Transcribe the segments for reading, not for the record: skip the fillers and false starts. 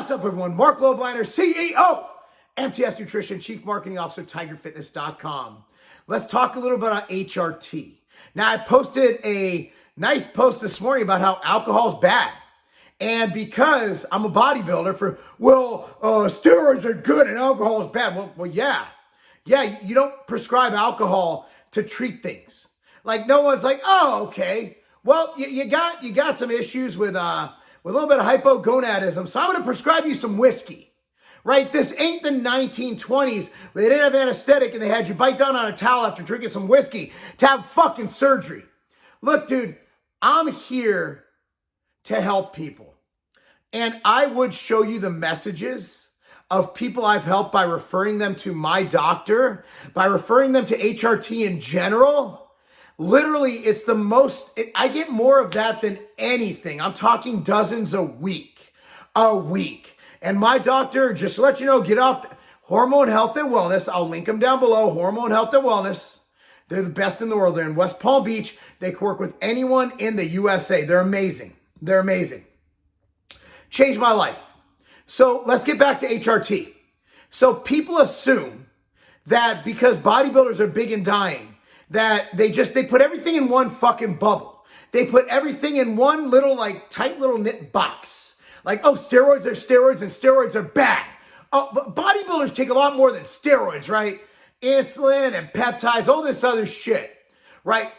What's up, everyone? Marc Lobliner, CEO, MTS Nutrition, Chief Marketing Officer, TigerFitness.com. Let's talk a little bit about HRT. Now, I posted a nice post this morning about how alcohol is bad. And because I'm a bodybuilder steroids are good and alcohol is bad. Well, yeah. Yeah, you don't prescribe alcohol to treat things. Like, no one's like, oh, okay. Well, you got some issues with a little bit of hypogonadism, so I'm going to prescribe you some whiskey, right? This ain't the 1920s where they didn't have anesthetic and they had you bite down on a towel after drinking some whiskey to have fucking surgery. Look, dude, I'm here to help people. And I would show you the messages of people I've helped by referring them to my doctor, by referring them to HRT in general. Literally, it's the most, I get more of that than anything. I'm talking dozens a week. And my doctor, just to let you know, get off Hormone Health and Wellness. I'll link them down below. Hormone Health and Wellness. They're the best in the world. They're in West Palm Beach. They can work with anyone in the USA. They're amazing. They're amazing. Changed my life. So let's get back to HRT. So people assume that because bodybuilders are big and dying, that they put everything in one fucking bubble. They put everything in one little, tight little knit box. Like, oh, steroids are steroids and steroids are bad. Oh, but bodybuilders take a lot more than steroids, right? Insulin and peptides, all this other shit, right?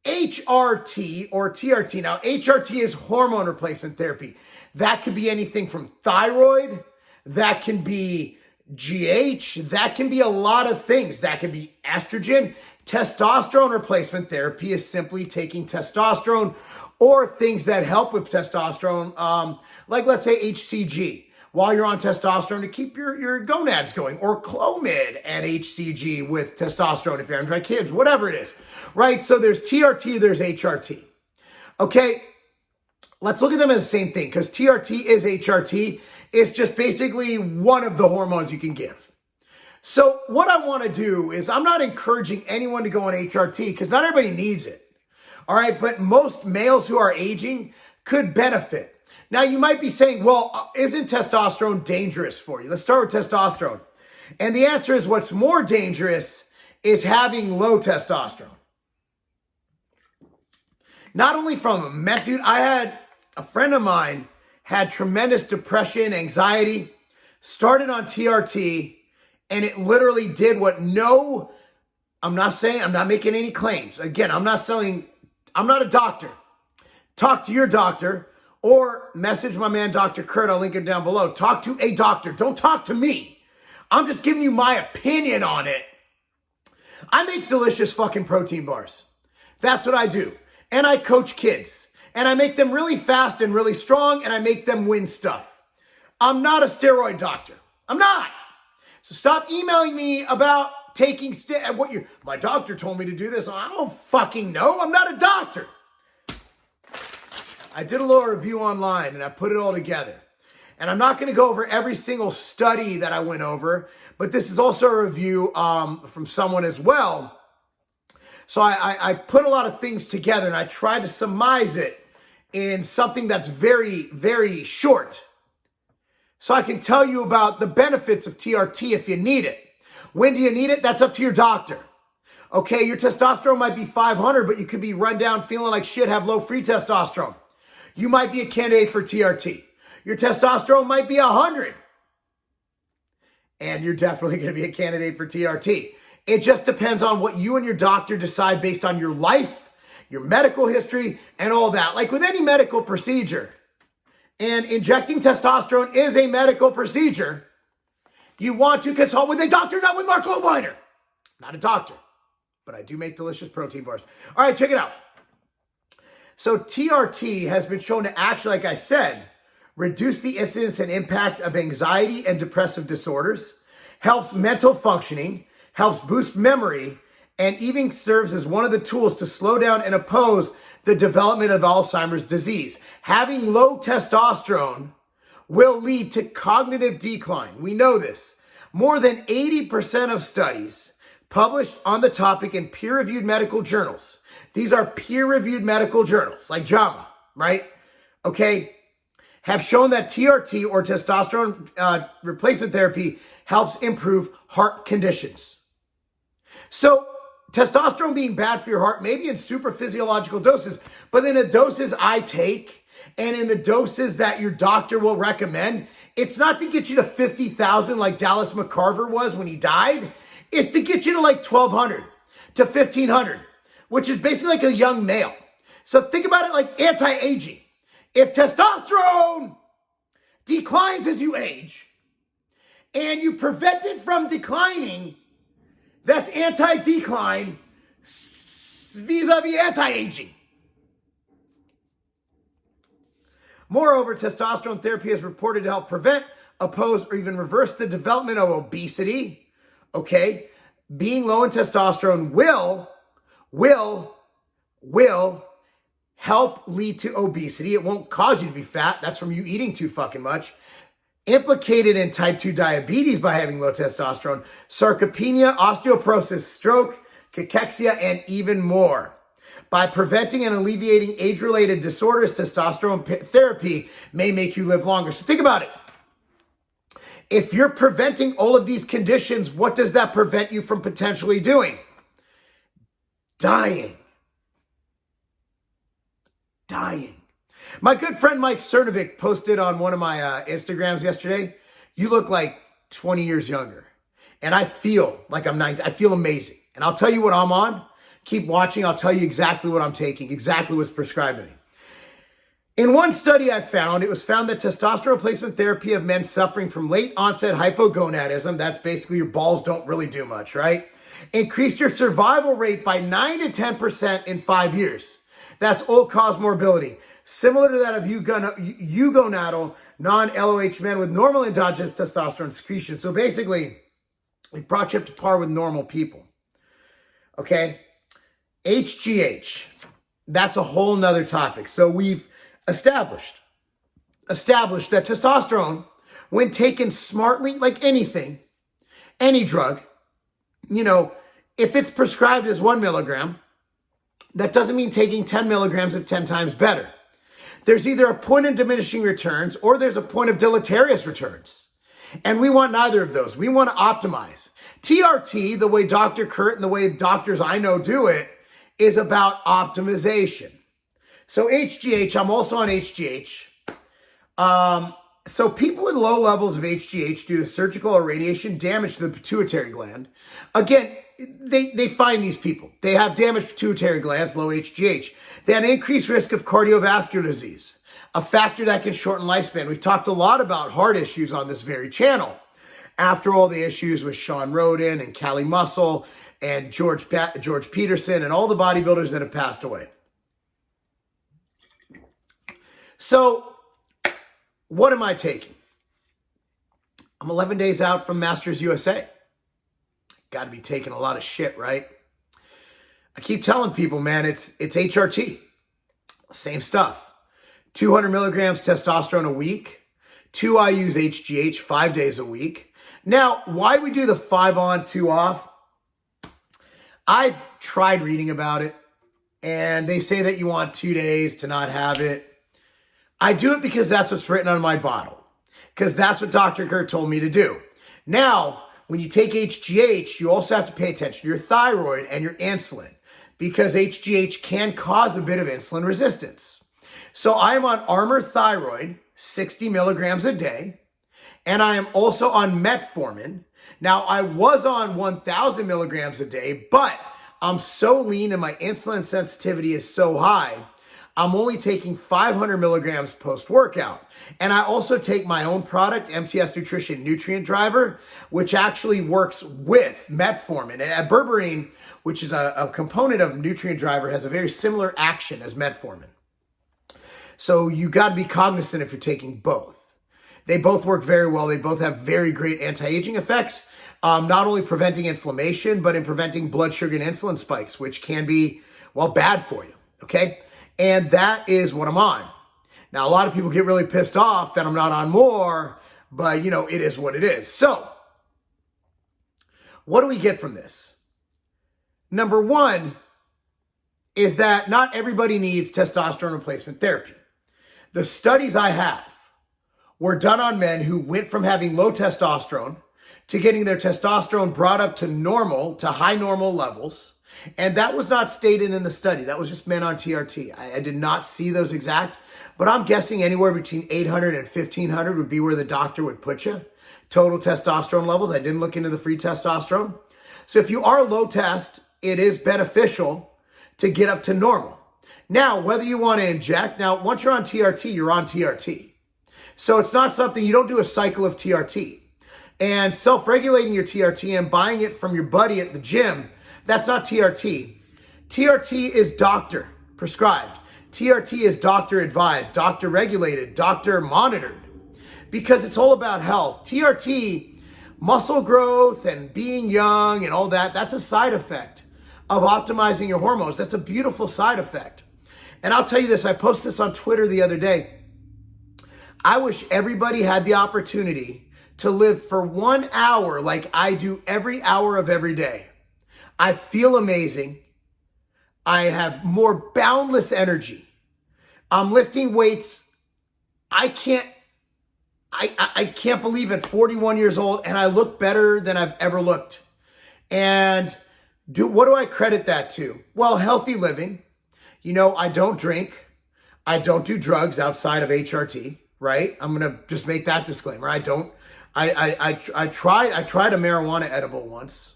HRT or TRT. Now, HRT is hormone replacement therapy. That could be anything from thyroid. That can be GH. That can be a lot of things. That can be estrogen. Testosterone replacement therapy is simply taking testosterone or things that help with testosterone, like let's say HCG, while you're on testosterone to keep your gonads going, or Clomid and HCG with testosterone if you're having dry kids, whatever it is, right? So there's TRT, there's HRT. Okay, let's look at them as the same thing because TRT is HRT. It's just basically one of the hormones you can give. So what I want to do is I'm not encouraging anyone to go on HRT because not everybody needs it. All right. But most males who are aging could benefit. Now you might be saying, well, isn't testosterone dangerous for you? Let's start with testosterone. And the answer is what's more dangerous is having low testosterone. Not only from a meth, dude, I had a friend of mine had tremendous depression, anxiety, started on TRT. And it literally did what I'm not making any claims. Again, I'm not a doctor. Talk to your doctor or message my man, Dr. Kurt. I'll link him down below. Talk to a doctor. Don't talk to me. I'm just giving you my opinion on it. I make delicious fucking protein bars. That's what I do. And I coach kids. And I make them really fast and really strong. And I make them win stuff. I'm not a steroid doctor. I'm not. So stop emailing me about taking my doctor told me to do this. I don't fucking know. I'm not a doctor. I did a little review online and I put it all together. And I'm not going to go over every single study that I went over, but this is also a review from someone as well. So I put a lot of things together and I tried to surmise it in something that's very, very short. So I can tell you about the benefits of TRT if you need it. When do you need it? That's up to your doctor. Okay, your testosterone might be 500, but you could be run down feeling like shit, have low free testosterone. You might be a candidate for TRT. Your testosterone might be 100. And you're definitely going to be a candidate for TRT. It just depends on what you and your doctor decide based on your life, your medical history, and all that. Like with any medical procedure, and injecting testosterone is a medical procedure, you want to consult with a doctor, not with Marc Lobliner. Not a doctor, but I do make delicious protein bars. All right, check it out. So TRT has been shown to actually, like I said, reduce the incidence and impact of anxiety and depressive disorders, helps mental functioning, helps boost memory, and even serves as one of the tools to slow down and oppose the development of Alzheimer's disease. Having low testosterone will lead to cognitive decline. We know this. More than 80% of studies published on the topic in peer-reviewed medical journals. These are peer-reviewed medical journals, like JAMA, right? Okay. have shown that TRT or testosterone replacement therapy helps improve heart conditions. So testosterone being bad for your heart, maybe in super physiological doses, but in the doses I take and in the doses that your doctor will recommend, it's not to get you to 50,000 like Dallas McCarver was when he died. It's to get you to like 1,200 to 1,500, which is basically like a young male. So think about it like anti-aging. If testosterone declines as you age and you prevent it from declining, that's anti-decline vis-a-vis anti-aging. Moreover, testosterone therapy is reported to help prevent, oppose, or even reverse the development of obesity. Okay? Being low in testosterone will help lead to obesity. It won't cause you to be fat. That's from you eating too fucking much. Implicated in type 2 diabetes by having low testosterone, sarcopenia, osteoporosis, stroke, cachexia, and even more. By preventing and alleviating age-related disorders, testosterone therapy may make you live longer. So think about it. If you're preventing all of these conditions, what does that prevent you from potentially doing? Dying. My good friend Mike Cernovic posted on one of my Instagrams yesterday, you look like 20 years younger. And I feel like I'm 90. I feel amazing. And I'll tell you what I'm on. Keep watching. I'll tell you exactly what I'm taking, exactly what's prescribed to me. In one study I found, it was found that testosterone replacement therapy of men suffering from late onset hypogonadism, that's basically your balls don't really do much, right? Increased your survival rate by 9 to 10% in 5 years. That's all-cause morbidity. Similar to that of eugonadal non-LOH men with normal endogenous testosterone secretion. So basically, it brought you up to par with normal people. Okay? HGH. That's a whole nother topic. So we've established that testosterone, when taken smartly, like anything, any drug, if it's prescribed as 1 milligram, that doesn't mean taking 10 milligrams of 10 times better. There's either a point of diminishing returns or there's a point of deleterious returns. And we want neither of those. We want to optimize. TRT, the way Dr. Kurt and the way doctors I know do it, is about optimization. So HGH, I'm also on HGH. So people with low levels of HGH due to surgical or radiation damage to the pituitary gland, again, they find these people. They have damaged pituitary glands, low HGH. They have an increased risk of cardiovascular disease, a factor that can shorten lifespan. We've talked a lot about heart issues on this very channel. After all the issues with Sean Roden and Cali Muscle and George Peterson and all the bodybuilders that have passed away. So what am I taking? I'm 11 days out from Masters USA. Got to be taking a lot of shit, right? I keep telling people, man, it's HRT. Same stuff. 200 milligrams testosterone a week. 2 IUs HGH 5 days a week. Now, why we do the 5 on, 2 off? I've tried reading about it, and they say that you want 2 days to not have it. I do it because that's what's written on my bottle, because that's what Dr. Kurt told me to do. Now, when you take HGH, you also have to pay attention to your thyroid and your insulin, because HGH can cause a bit of insulin resistance. So I am on Armour Thyroid, 60 milligrams a day, and I am also on metformin. Now, I was on 1,000 milligrams a day, but I'm so lean and my insulin sensitivity is so high, I'm only taking 500 milligrams post-workout. And I also take my own product, MTS Nutrition Nutrient Driver, which actually works with metformin. And berberine, which is a component of Nutrient Driver, has a very similar action as metformin. So you got to be cognizant if you're taking both. They both work very well. They both have very great anti-aging effects, not only preventing inflammation, but in preventing blood sugar and insulin spikes, which can be, well, bad for you, okay? And that is what I'm on. Now, a lot of people get really pissed off that I'm not on more, but, it is what it is. So, what do we get from this? Number one is that not everybody needs testosterone replacement therapy. The studies I have were done on men who went from having low testosterone to getting their testosterone brought up to normal, to high normal levels. And that was not stated in the study. That was just men on TRT. I did not see those exact, but I'm guessing anywhere between 800 and 1500 would be where the doctor would put you. Total testosterone levels. I didn't look into the free testosterone. So if you are low test, it is beneficial to get up to normal. Now, whether you want to inject, now once you're on TRT, you're on TRT. So it's not something, you don't do a cycle of TRT. And self-regulating your TRT and buying it from your buddy at the gym, that's not TRT. TRT is doctor prescribed. TRT is doctor advised, doctor regulated, doctor monitored, because it's all about health. TRT, muscle growth and being young and all that, that's a side effect of optimizing your hormones. That's a beautiful side effect. And I'll tell you this, I posted this on Twitter the other day. I wish everybody had the opportunity to live for 1 hour like I do every hour of every day. I feel amazing. I have more boundless energy. I'm lifting weights. I can't believe it, 41 years old, and I look better than I've ever looked. And what do I credit that to? Well, healthy living. You know, I don't drink. I don't do drugs outside of HRT, right? I'm going to just make that disclaimer. I tried a marijuana edible once,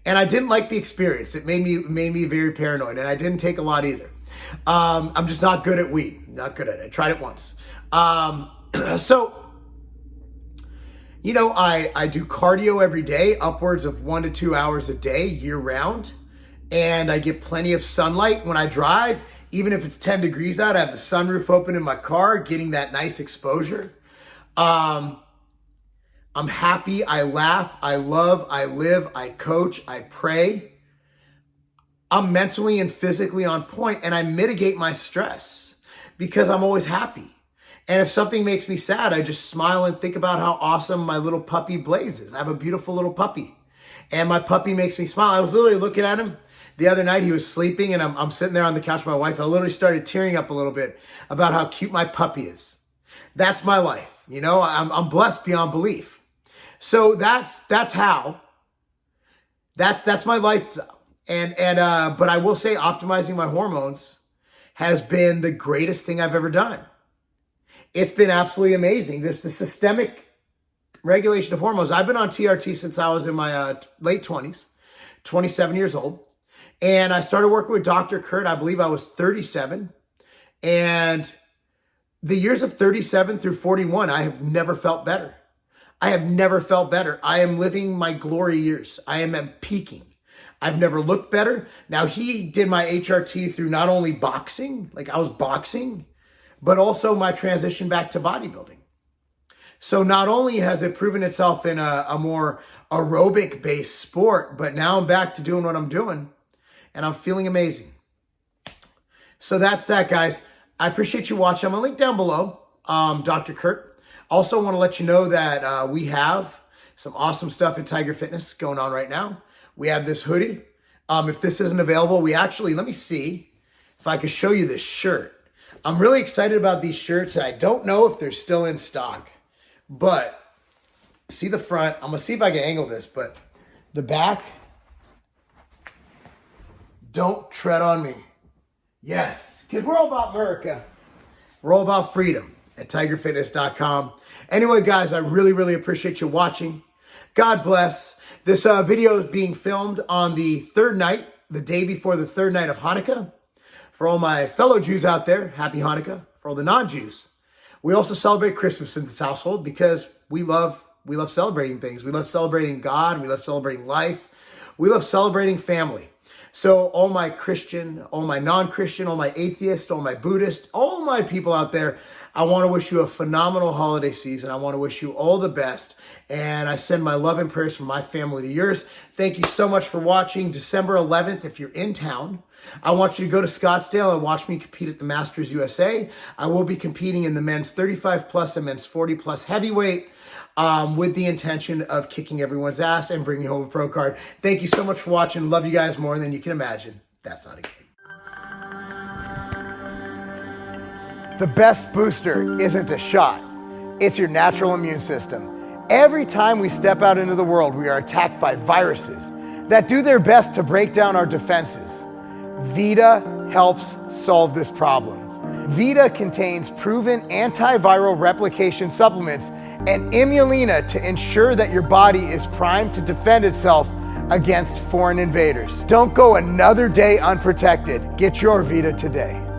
and I didn't like the experience. It made me very paranoid, and I didn't take a lot either. I'm just not good at weed. Not good at it. I tried it once. So, you know, I do cardio every day, upwards of 1 to 2 hours a day, year round. And I get plenty of sunlight when I drive. Even if it's 10 degrees out, I have the sunroof open in my car, getting that nice exposure. I'm happy. I laugh. I love. I live. I coach. I pray. I'm mentally and physically on point, and I mitigate my stress because I'm always happy. And if something makes me sad, I just smile and think about how awesome my little puppy Blaze is. I have a beautiful little puppy, and my puppy makes me smile. I was literally looking at him the other night. He was sleeping, and I'm sitting there on the couch with my wife, and I literally started tearing up a little bit about how cute my puppy is. That's my life. You know, I'm blessed beyond belief. So that's my lifestyle. But I will say optimizing my hormones has been the greatest thing I've ever done. It's been absolutely amazing. The systemic regulation of hormones. I've been on TRT since I was in my late 20s, 27 years old. And I started working with Dr. Kurt. I believe I was 37. And the years of 37 through 41, I have never felt better. I have never felt better. I am living my glory years. I am peaking. I've never looked better. Now, he did my HRT through not only boxing, like I was boxing, but also my transition back to bodybuilding. So not only has it proven itself in a more aerobic-based sport, but now I'm back to doing what I'm doing, and I'm feeling amazing. So that's that, guys. I appreciate you watching. I'm going to link down below, Dr. Kurt. Also want to let you know that we have some awesome stuff at Tiger Fitness going on right now. We have this hoodie. If this isn't available, let me see if I can show you this shirt. I'm really excited about these shirts, and I don't know if they're still in stock. But see the front. I'm going to see if I can angle this, but the back, don't tread on me. Yes, because we're all about America. We're all about freedom at tigerfitness.com. Anyway, guys, I really, really appreciate you watching. God bless. This video is being filmed on the third night, the day before the third night of Hanukkah. For all my fellow Jews out there, happy Hanukkah. For all the non-Jews, we also celebrate Christmas in this household because we love celebrating things. We love celebrating God. We love celebrating life. We love celebrating family. So all my Christian, all my non-Christian, all my atheist, all my Buddhist, all my people out there, I want to wish you a phenomenal holiday season. I want to wish you all the best. And I send my love and prayers from my family to yours. Thank you so much for watching. December 11th, if you're in town, I want you to go to Scottsdale and watch me compete at the Masters USA. I will be competing in the men's 35 plus and men's 40 plus heavyweight with the intention of kicking everyone's ass and bringing home a pro card. Thank you so much for watching. Love you guys more than you can imagine. That's not a game. The best booster isn't a shot. It's your natural immune system. Every time we step out into the world, we are attacked by viruses that do their best to break down our defenses. Vita helps solve this problem. Vita contains proven antiviral replication supplements and Imulina to ensure that your body is primed to defend itself against foreign invaders. Don't go another day unprotected. Get your Vita today.